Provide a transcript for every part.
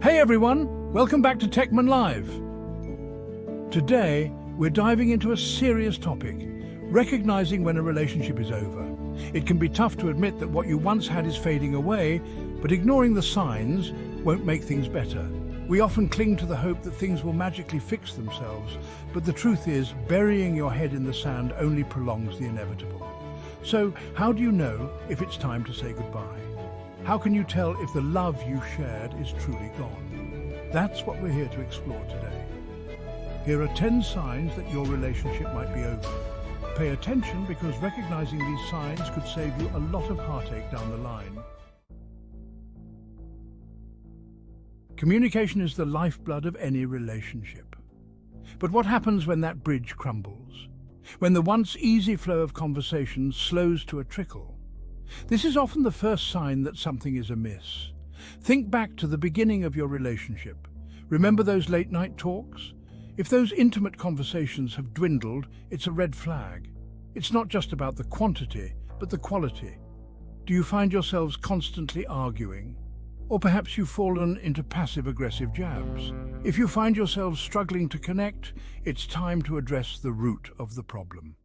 Hey everyone, welcome back to Techman Live. Today, we're diving into a serious topic, recognizing when a relationship is over. It can be tough to admit that what you once had is fading away, but ignoring the signs won't make things better. We often cling to the hope that things will magically fix themselves, but the truth is, burying your head in the sand only prolongs the inevitable. So, how do you know if it's time to say goodbye? How can you tell if the love you shared is truly gone? That's what we're here to explore today. Here are 10 signs that your relationship might be over. Pay attention because recognizing these signs could save you a lot of heartache down the line. Communication is the lifeblood of any relationship. But what happens when that bridge crumbles? When the once easy flow of conversation slows to a trickle? This is often the first sign that something is amiss. Think back to the beginning of your relationship. Remember those late-night talks? If those intimate conversations have dwindled, it's a red flag. It's not just about the quantity, but the quality. Do you find yourselves constantly arguing? Or perhaps you've fallen into passive-aggressive jabs. If you find yourselves struggling to connect, it's time to address the root of the problem.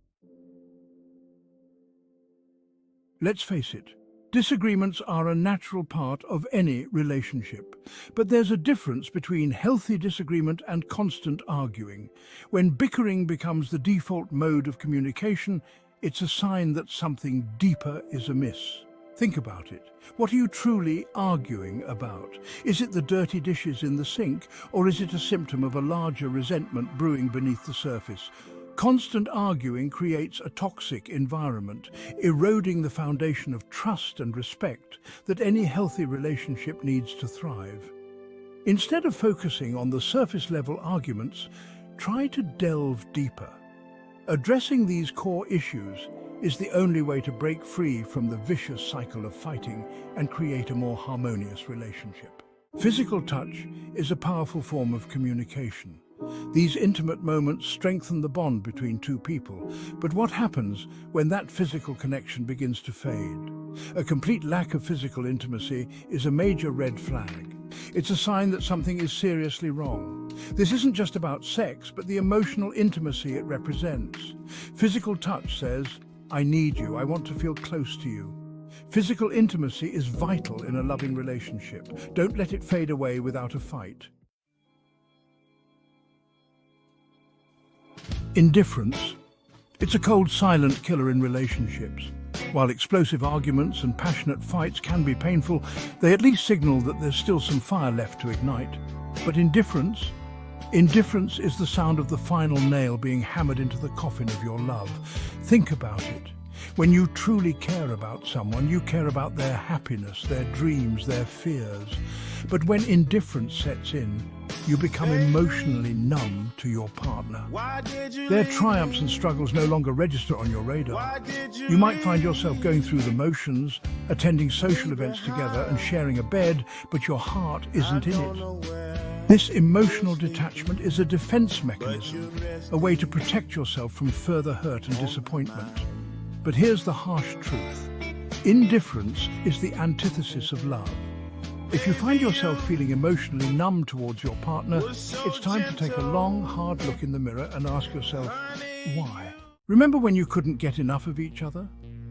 Let's face it, disagreements are a natural part of any relationship. But there's a difference between healthy disagreement and constant arguing. When bickering becomes the default mode of communication, it's a sign that something deeper is amiss. Think about it. What are you truly arguing about? Is it the dirty dishes in the sink, or is it a symptom of a larger resentment brewing beneath the surface? Constant arguing creates a toxic environment, eroding the foundation of trust and respect that any healthy relationship needs to thrive. Instead of focusing on the surface-level arguments, try to delve deeper. Addressing these core issues is the only way to break free from the vicious cycle of fighting and create a more harmonious relationship. Physical touch is a powerful form of communication. These intimate moments strengthen the bond between two people, but what happens when that physical connection begins to fade? A complete lack of physical intimacy is a major red flag. It's a sign that something is seriously wrong. This isn't just about sex, but the emotional intimacy it represents. Physical touch says, "I need you, I want to feel close to you." Physical intimacy is vital in a loving relationship. Don't let it fade away without a fight. Indifference. It's a cold, silent killer in relationships. While explosive arguments and passionate fights can be painful, they at least signal that there's still some fire left to ignite. But indifference is the sound of the final nail being hammered into the coffin of your love. Think about it. When you truly care about someone, you care about their happiness, their dreams, their fears. But when indifference sets in, you become emotionally numb to your partner. Their triumphs and struggles no longer register on your radar. You might find yourself going through the motions, attending social events together and sharing a bed, but your heart isn't in it. This emotional detachment is a defense mechanism, a way to protect yourself from further hurt and disappointment. But here's the harsh truth. Indifference is the antithesis of love. If you find yourself feeling emotionally numb towards your partner, it's time to take a long, hard look in the mirror and ask yourself, why? Remember when you couldn't get enough of each other?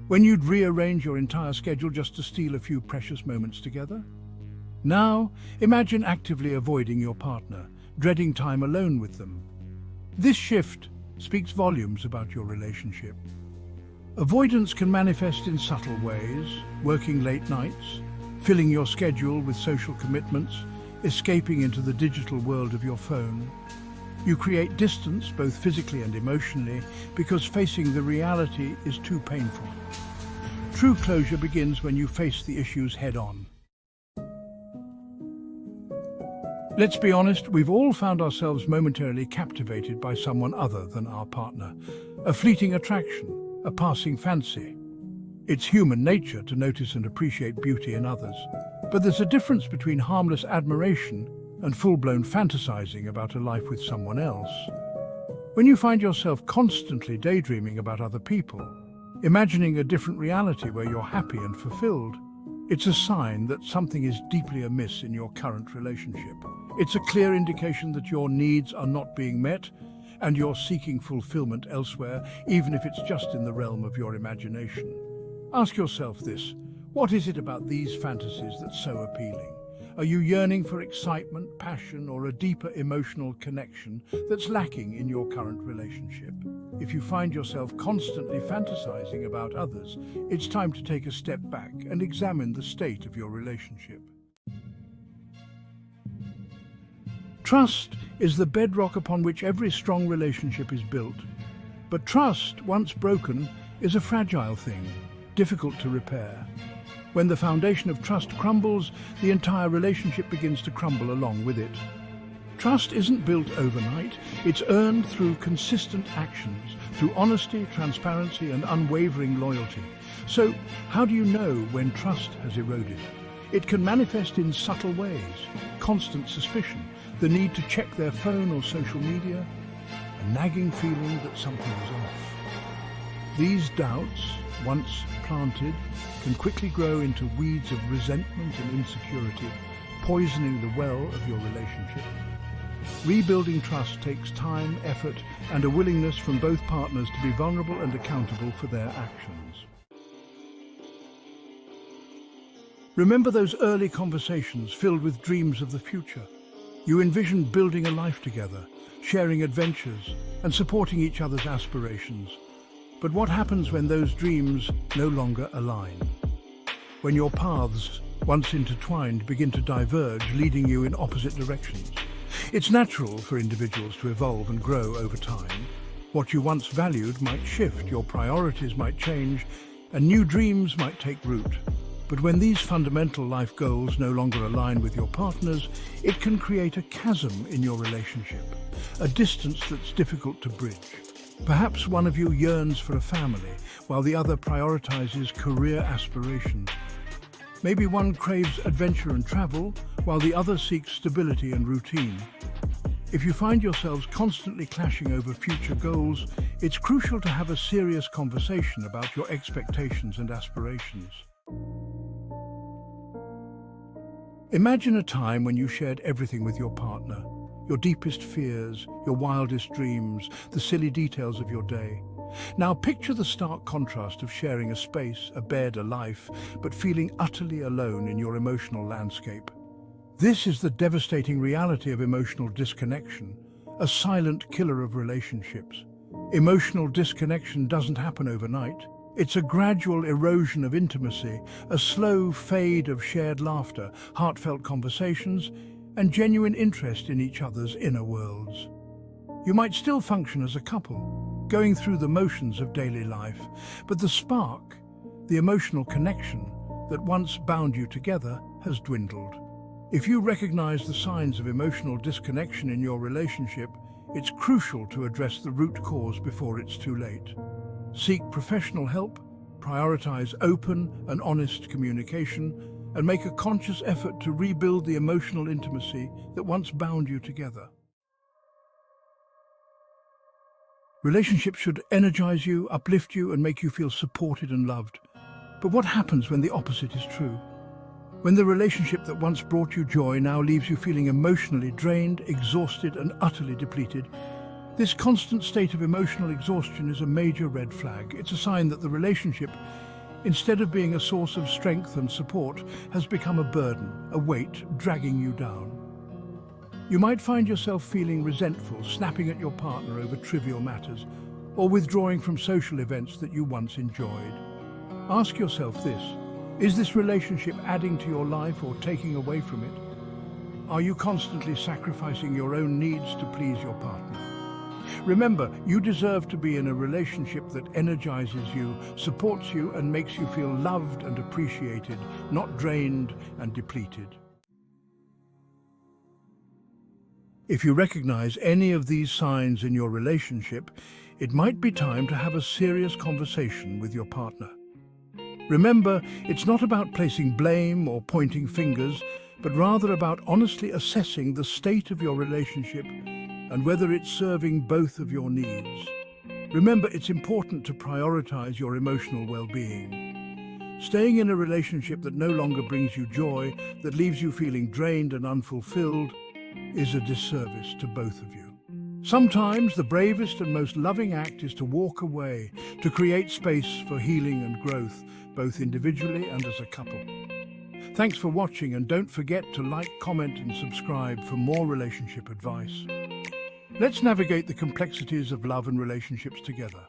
When you'd rearrange your entire schedule just to steal a few precious moments together? Now, imagine actively avoiding your partner, dreading time alone with them. This shift speaks volumes about your relationship. Avoidance can manifest in subtle ways, working late nights, filling your schedule with social commitments, escaping into the digital world of your phone. You create distance, both physically and emotionally, because facing the reality is too painful. True closure begins when you face the issues head-on. Let's be honest, we've all found ourselves momentarily captivated by someone other than our partner. A fleeting attraction, a passing fancy. It's human nature to notice and appreciate beauty in others. But there's a difference between harmless admiration and full-blown fantasizing about a life with someone else. When you find yourself constantly daydreaming about other people, imagining a different reality where you're happy and fulfilled, It's a sign that something is deeply amiss in your current relationship. It's a clear indication that your needs are not being met and you're seeking fulfillment elsewhere, even if it's just in the realm of your imagination. Ask yourself this: what is it about these fantasies that's so appealing? Are you yearning for excitement, passion, or a deeper emotional connection that's lacking in your current relationship? If you find yourself constantly fantasizing about others, it's time to take a step back and examine the state of your relationship. Trust is the bedrock upon which every strong relationship is built. But trust, once broken, is a fragile thing, difficult to repair. When the foundation of trust crumbles, the entire relationship begins to crumble along with it. Trust isn't built overnight, it's earned through consistent actions, through honesty, transparency, and unwavering loyalty. So, how do you know when trust has eroded? It can manifest in subtle ways: constant suspicion, the need to check their phone or social media, a nagging feeling that something is off. These doubts, once planted, can quickly grow into weeds of resentment and insecurity, poisoning the well of your relationship. Rebuilding trust takes time, effort, and a willingness from both partners to be vulnerable and accountable for their actions. Remember those early conversations filled with dreams of the future. You envisioned building a life together, sharing adventures, and supporting each other's aspirations. But what happens when those dreams no longer align? When your paths, once intertwined, begin to diverge, leading you in opposite directions? It's natural for individuals to evolve and grow over time. What you once valued might shift, your priorities might change, and new dreams might take root. But when these fundamental life goals no longer align with your partner's, it can create a chasm in your relationship, a distance that's difficult to bridge. Perhaps one of you yearns for a family, while the other prioritizes career aspirations. Maybe one craves adventure and travel, while the other seeks stability and routine. If you find yourselves constantly clashing over future goals, it's crucial to have a serious conversation about your expectations and aspirations. Imagine a time when you shared everything with your partner: your deepest fears, your wildest dreams, the silly details of your day. Now picture the stark contrast of sharing a space, a bed, a life, but feeling utterly alone in your emotional landscape. This is the devastating reality of emotional disconnection, a silent killer of relationships. Emotional disconnection doesn't happen overnight. It's a gradual erosion of intimacy, a slow fade of shared laughter, heartfelt conversations, and genuine interest in each other's inner worlds. You might still function as a couple, going through the motions of daily life, but the spark, the emotional connection that once bound you together, has dwindled. If you recognize the signs of emotional disconnection in your relationship, it's crucial to address the root cause before it's too late. Seek professional help, prioritize open and honest communication, and make a conscious effort to rebuild the emotional intimacy that once bound you together. Relationships should energize you, uplift you, and make you feel supported and loved. But what happens when the opposite is true? When the relationship that once brought you joy now leaves you feeling emotionally drained, exhausted, and utterly depleted? This constant state of emotional exhaustion is a major red flag. It's a sign that the relationship, instead of being a source of strength and support, has become a burden, a weight dragging you down. You might find yourself feeling resentful, snapping at your partner over trivial matters, or withdrawing from social events that you once enjoyed. Ask yourself this: is this relationship adding to your life or taking away from it? Are you constantly sacrificing your own needs to please your partner? Remember, you deserve to be in a relationship that energizes you, supports you, and makes you feel loved and appreciated, not drained and depleted. If you recognize any of these signs in your relationship, it might be time to have a serious conversation with your partner. Remember, it's not about placing blame or pointing fingers, but rather about honestly assessing the state of your relationship and whether it's serving both of your needs. Remember, it's important to prioritize your emotional well-being. Staying in a relationship that no longer brings you joy, that leaves you feeling drained and unfulfilled, is a disservice to both of you. Sometimes the bravest and most loving act is to walk away, to create space for healing and growth, both individually and as a couple. Thanks for watching, and don't forget to like, comment and subscribe for more relationship advice. Let's navigate the complexities of love and relationships together.